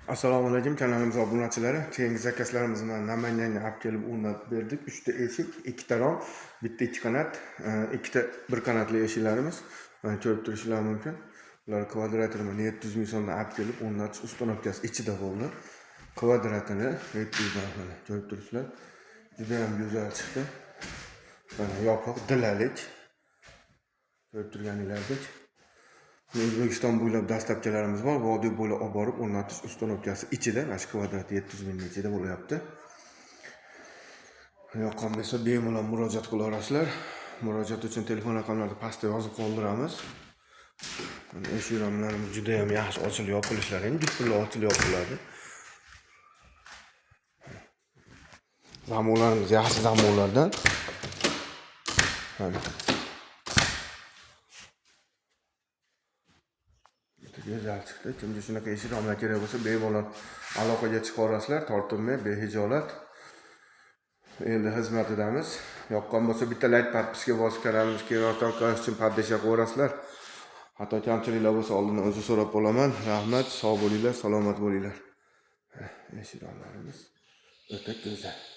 Assalomu alaykum kanalimiz obunachilari. Keyingi zakazlarimizni Namanganga olib kelib o'rnatib berdik. 3 ta eshik, 2 ta rom, bitta 2 qanat, 2 ta 1 qanatli eshiklarimiz. Mana ko'rib turishingiz mumkin. Ular kvadratini 700 ming so'mdan olib kelib o'rnatish uстановkasi ichida bo'ldi. Kvadratini 700 dan ko'rib turibsizlar. Juda ham go'zal chiqdi. Mana yopiq dilalik. Ko'rib turganingizdek. O'zbekiston bo'ylab dastlabchilarimiz bor. Vodiy bo'ylab olib borib o'rnatish uстановkasi ichida, mana shu kvadrat 700 ming ichida bo'lyapti. Yoqqan bo'lsa bemalol murojaat qila olasizlar. Murojaat uchun telefon raqamlarini pastda yozib qoldiramiz. Eshik romlarimiz juda ham yaxshi ochilib yopilishlari, ham juftlar ochilib yopiladi. Zamonlarimiz yaxshi zamonlardan. Mana go'zal chiqdi. Kimga shunaqa eshik romlar kerak bo'lsa, bemalol aloqaga chiqa olasizlar, tortinmay, behijolat. Endi xizmatidamiz. Yoqqan bo'lsa bitta like podpiska bosib kanalimiz keyinroq ko'rish uchun podpisa qo'yasizlar. Hatto kamchiliklar bo'lsa oldindan o'zi so'rab qolaman. Rahmat, sog' bo'linglar, salomat bo'linglar. Eshik romlarimiz o'ta go'zal.